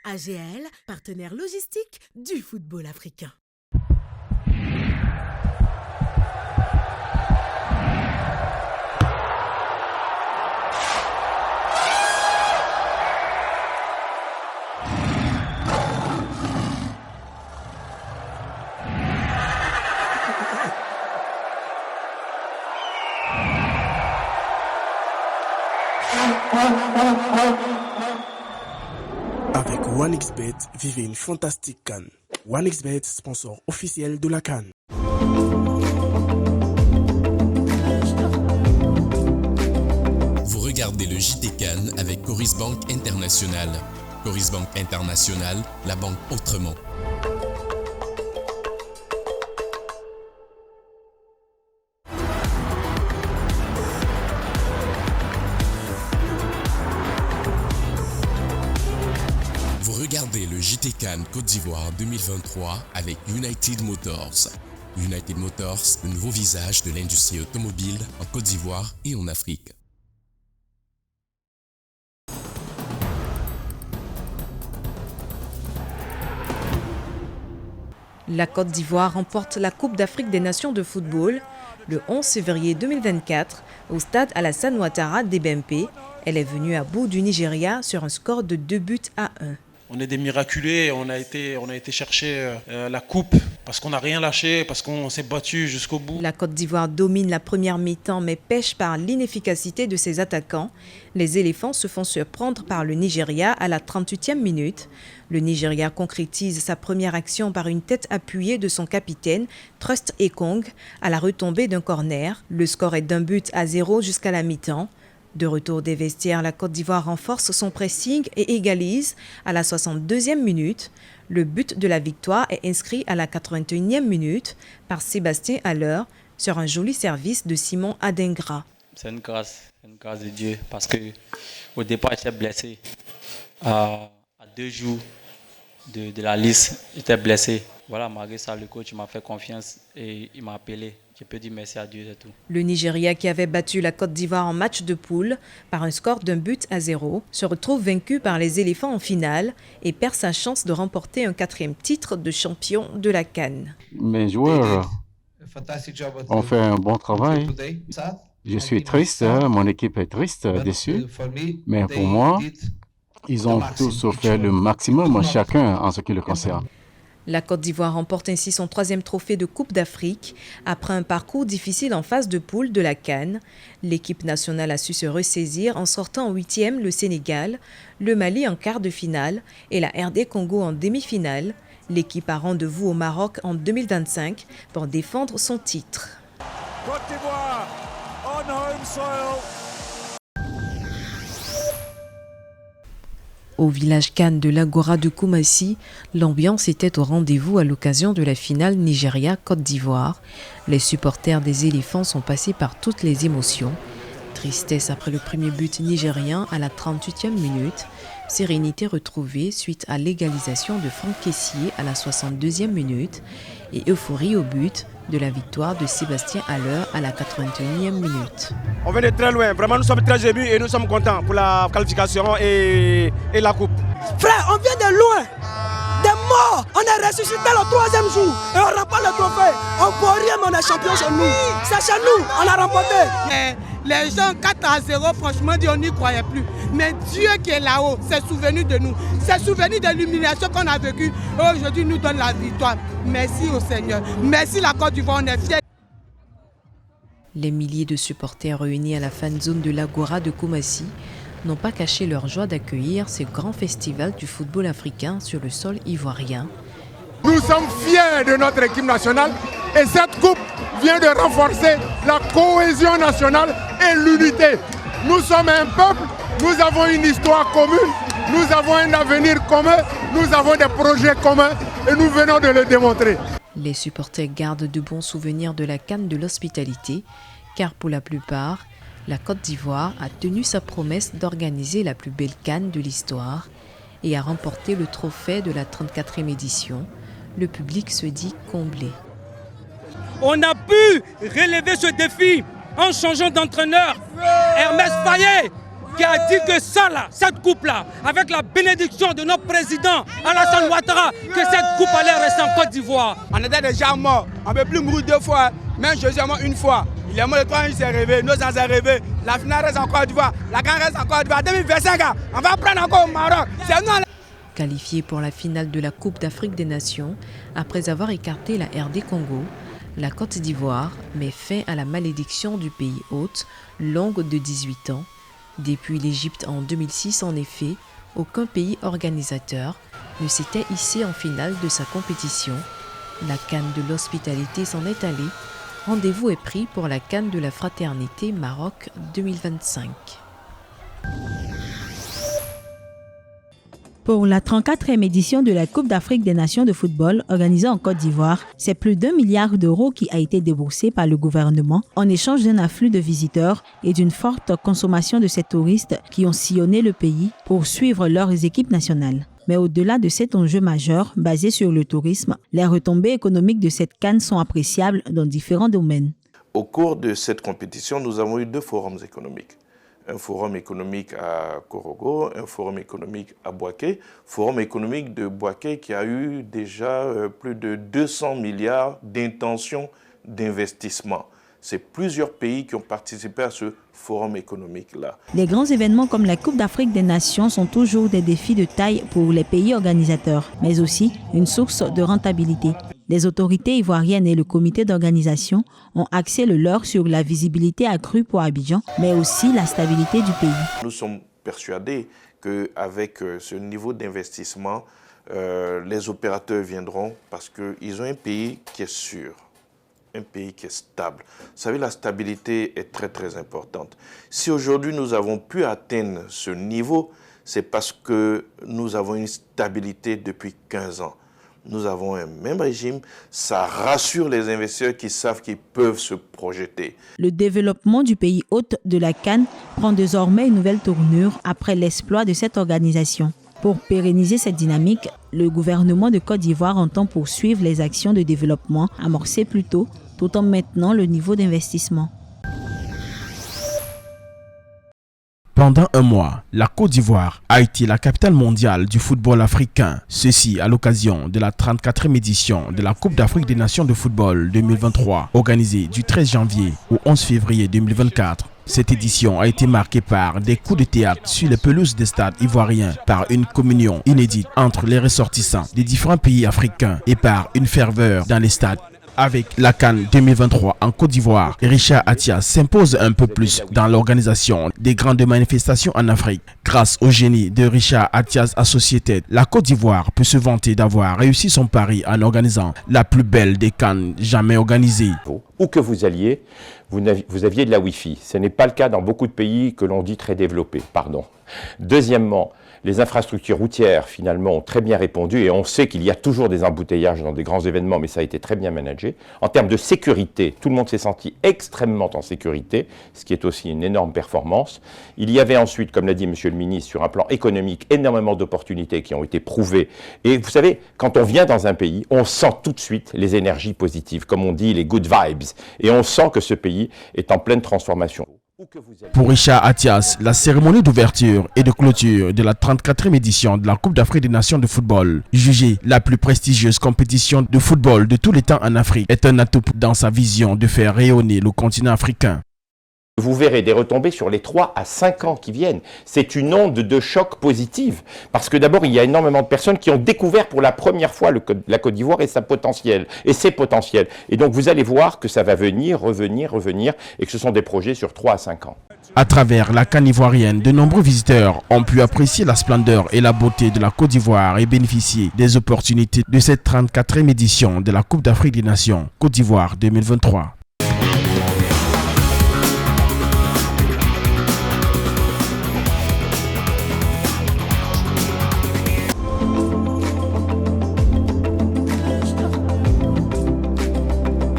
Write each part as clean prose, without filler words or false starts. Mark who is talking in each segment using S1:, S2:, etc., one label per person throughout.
S1: AGL, partenaire logistique du football africain.
S2: Avec OneXBet, vivez une fantastique CAN. OneXBet, sponsor officiel de la CAN.
S3: Vous regardez le JT CAN avec Coris Banque International. Coris Banque International, la banque autrement. Regardez le JT CAN Côte d'Ivoire 2023 avec United Motors. United Motors, le nouveau visage de l'industrie automobile en Côte d'Ivoire et en Afrique.
S4: La Côte d'Ivoire remporte la Coupe d'Afrique des Nations de football le 11 février 2024 au stade Alassane Ouattara d'Ebempe. Elle est venue à bout du Nigeria sur un score de 2-1.
S5: On est des miraculés, on a été chercher la coupe parce qu'on n'a rien lâché, parce qu'on s'est battu jusqu'au bout.
S4: La Côte d'Ivoire domine la première mi-temps mais pêche par l'inefficacité de ses attaquants. Les éléphants se font surprendre par le Nigeria à la 38e minute. Le Nigeria concrétise sa première action par une tête appuyée de son capitaine, Trust Ekong, à la retombée d'un corner. Le score est d'1-0 jusqu'à la mi-temps. De retour des vestiaires, la Côte d'Ivoire renforce son pressing et égalise à la 62e minute. Le but de la victoire est inscrit à la 81e minute par Sébastien Haller sur un joli service de Simon Adingra.
S6: C'est une grâce de Dieu parce qu'au départ, j'étais blessé. À 2 jours de la liste, j'étais blessé. Voilà, malgré ça, le coach m'a fait confiance et il m'a appelé. Je peux dire merci à Dieu, c'est tout.
S4: Le Nigeria, qui avait battu la Côte d'Ivoire en match de poule par un score d'1-0, se retrouve vaincu par les éléphants en finale et perd sa chance de remporter un 4e titre de champion de la CAN.
S7: Mes joueurs ont fait un bon travail. Je suis triste, mon équipe est triste, déçue. Mais pour moi, ils ont tous fait le maximum chacun en ce qui le concerne.
S4: La Côte d'Ivoire remporte ainsi son 3e trophée de Coupe d'Afrique après un parcours difficile en phase de poule de la CAN. L'équipe nationale a su se ressaisir en sortant en 8e le Sénégal, le Mali en quart de finale et la RD Congo en demi-finale. L'équipe a rendez-vous au Maroc en 2025 pour défendre son titre.
S8: Côte d'Ivoire, on home soil.
S4: Au village CAN de l'Agora de Koumassi, l'ambiance était au rendez-vous à l'occasion de la finale Nigeria-Côte d'Ivoire. Les supporters des éléphants sont passés par toutes les émotions. Tristesse après le premier but nigérien à la 38e minute. Sérénité retrouvée suite à l'égalisation de Franck Kessié à la 62e minute. Et euphorie au but de la victoire de Sébastien Haller à la 81e minute.
S9: On vient de très loin, vraiment nous sommes très émus et nous sommes contents pour la qualification et la coupe.
S10: Frère, on vient de loin, des morts, on est ressuscité le 3e jour et on remporte le trophée. On ne peut rien mais on est champion chez nous. C'est chez nous, on a remporté.
S11: Les gens 4-0, franchement, on n'y croyait plus. Mais Dieu qui est là-haut s'est souvenu de nous. S'est souvenu de l'humiliation qu'on a vécue. Et aujourd'hui, nous donne la victoire. Merci au Seigneur. Merci la Côte d'Ivoire, on est fiers.
S4: Les milliers de supporters réunis à la fan zone de l'Agora de Koumassi n'ont pas caché leur joie d'accueillir ce grand festival du football africain sur le sol ivoirien.
S9: Nous sommes fiers de notre équipe nationale et cette coupe vient de renforcer la cohésion nationale et l'unité. Nous sommes un peuple, nous avons une histoire commune, nous avons un avenir commun, nous avons des projets communs et nous venons de le démontrer.
S4: Les supporters gardent de bons souvenirs de la CAN de l'hospitalité, car pour la plupart, la Côte d'Ivoire a tenu sa promesse d'organiser la plus belle CAN de l'histoire et a remporté le trophée de la 34e édition. Le public se dit comblé.
S12: On a pu relever ce défi en changeant d'entraîneur. Hermès Faye qui a dit que ça là, cette coupe-là, avec la bénédiction de notre président Alassane Ouattara, que cette coupe allait rester en Côte d'Ivoire.
S13: On était déjà morts, on ne peut plus mourir 2 fois, même Jésus est mort 1 fois. Il est mort le 3, il s'est rêvé, nos ans s'est rêvé. La finale reste en Côte d'Ivoire, la CAN reste en Côte d'Ivoire. 2025, on va prendre encore au Maroc. C'est nous.
S4: Qualifié pour la finale de la Coupe d'Afrique des Nations, après avoir écarté la RD Congo, la Côte d'Ivoire met fin à la malédiction du pays hôte, longue de 18 ans. Depuis l'Égypte en 2006, en effet, aucun pays organisateur ne s'était hissé en finale de sa compétition. La CAN de l'hospitalité s'en est allée. Rendez-vous est pris pour la CAN de la fraternité Maroc 2025.
S14: Pour la 34e édition de la Coupe d'Afrique des Nations de football organisée en Côte d'Ivoire, c'est plus d'1 milliard d'euros qui a été déboursé par le gouvernement en échange d'un afflux de visiteurs et d'une forte consommation de ces touristes qui ont sillonné le pays pour suivre leurs équipes nationales. Mais au-delà de cet enjeu majeur basé sur le tourisme, les retombées économiques de cette CAN sont appréciables dans différents domaines.
S15: Au cours de cette compétition, nous avons eu 2 forums économiques. Un forum économique à Korogo, un forum économique à Bouaké. Forum économique de Bouaké qui a eu déjà plus de 200 milliards d'intentions d'investissement. C'est plusieurs pays qui ont participé à ce forum économique-là.
S14: Les grands événements comme la Coupe d'Afrique des Nations sont toujours des défis de taille pour les pays organisateurs, mais aussi une source de rentabilité. Les autorités ivoiriennes et le comité d'organisation ont axé le leur sur la visibilité accrue pour Abidjan, mais aussi la stabilité du pays.
S15: Nous sommes persuadés qu'avec ce niveau d'investissement, les opérateurs viendront parce qu'ils ont un pays qui est sûr. Un pays qui est stable. Vous savez, la stabilité est très très importante. Si aujourd'hui nous avons pu atteindre ce niveau, c'est parce que nous avons une stabilité depuis 15 ans. Nous avons un même régime, ça rassure les investisseurs qui savent qu'ils peuvent se projeter.
S14: Le développement du pays hôte de la CAN prend désormais une nouvelle tournure après l'exploit de cette organisation. Pour pérenniser cette dynamique, le gouvernement de Côte d'Ivoire entend poursuivre les actions de développement amorcées plus tôt, tout en maintenant le niveau d'investissement.
S2: Pendant un mois, la Côte d'Ivoire a été la capitale mondiale du football africain. Ceci à l'occasion de la 34e édition de la Coupe d'Afrique des Nations de football 2023, organisée du 13 janvier au 11 février 2024. Cette édition a été marquée par des coups de théâtre sur les pelouses des stades ivoiriens, par une communion inédite entre les ressortissants des différents pays africains et par une ferveur dans les stades. Avec la CAN 2023 en Côte d'Ivoire, Richard Attias s'impose un peu plus dans l'organisation des grandes manifestations en Afrique. Grâce au génie de Richard Attias Associated, la Côte d'Ivoire peut se vanter d'avoir réussi son pari en organisant la plus belle des CAN jamais organisée.
S16: Où que vous alliez, vous aviez de la Wi-Fi. Ce n'est pas le cas dans beaucoup de pays que l'on dit très développés. Deuxièmement, les infrastructures routières, finalement, ont très bien répondu et on sait qu'il y a toujours des embouteillages dans des grands événements, mais ça a été très bien managé. En termes de sécurité, tout le monde s'est senti extrêmement en sécurité, ce qui est aussi une énorme performance. Il y avait ensuite, comme l'a dit Monsieur le ministre, sur un plan économique, énormément d'opportunités qui ont été prouvées. Et vous savez, quand on vient dans un pays, on sent tout de suite les énergies positives, comme on dit, les good vibes. Et on sent que ce pays est en pleine transformation.
S2: Pour Richard Attias, la cérémonie d'ouverture et de clôture de la 34e édition de la Coupe d'Afrique des Nations de football, jugée la plus prestigieuse compétition de football de tous les temps en Afrique, est un atout dans sa vision de faire rayonner le continent africain.
S16: Vous verrez des retombées sur les 3 à 5 ans qui viennent. C'est une onde de choc positive. Parce que d'abord, il y a énormément de personnes qui ont découvert pour la première fois la Côte d'Ivoire et ses potentiels. Et donc, vous allez voir que ça va venir, revenir, et que ce sont des projets sur 3 à 5 ans.
S2: À travers la CAN ivoirienne, de nombreux visiteurs ont pu apprécier la splendeur et la beauté de la Côte d'Ivoire et bénéficier des opportunités de cette 34e édition de la Coupe d'Afrique des Nations Côte d'Ivoire 2023.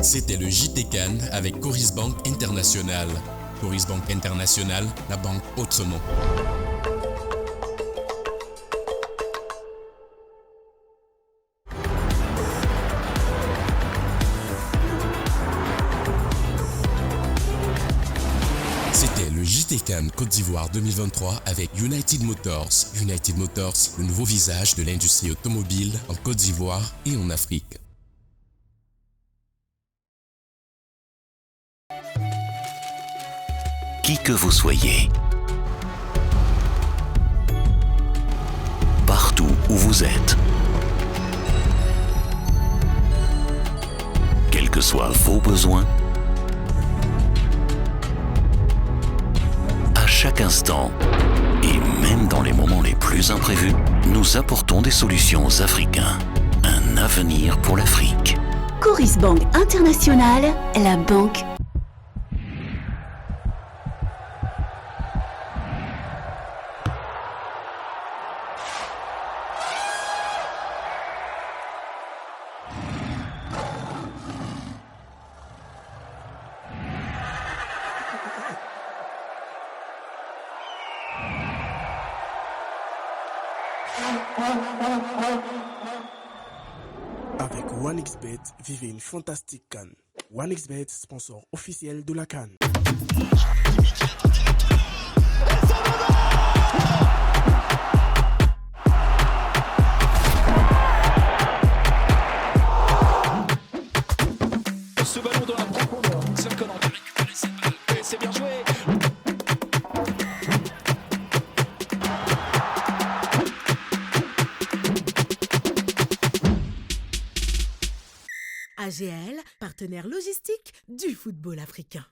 S3: C'était le JT CAN avec Coris Bank International. Coris Bank International, la banque autrement. C'était le JT JT-CAN Côte d'Ivoire 2023 avec United Motors. United Motors, le nouveau visage de l'industrie automobile en Côte d'Ivoire et en Afrique.
S17: Qui que vous soyez, partout où vous êtes, quels que soient vos besoins, à chaque instant, et même dans les moments les plus imprévus, nous apportons des solutions aux Africains. Un avenir pour l'Afrique.
S18: Coris Bank International, la banque.
S19: Avec OneXBet, vivez une fantastique CAN. OneXBet, sponsor officiel de la CAN.
S20: Ce ballon dans la profondeur, Seul Conan qui récupère cette balle, et c'est bien joué.
S1: AGL, partenaire logistique du football africain.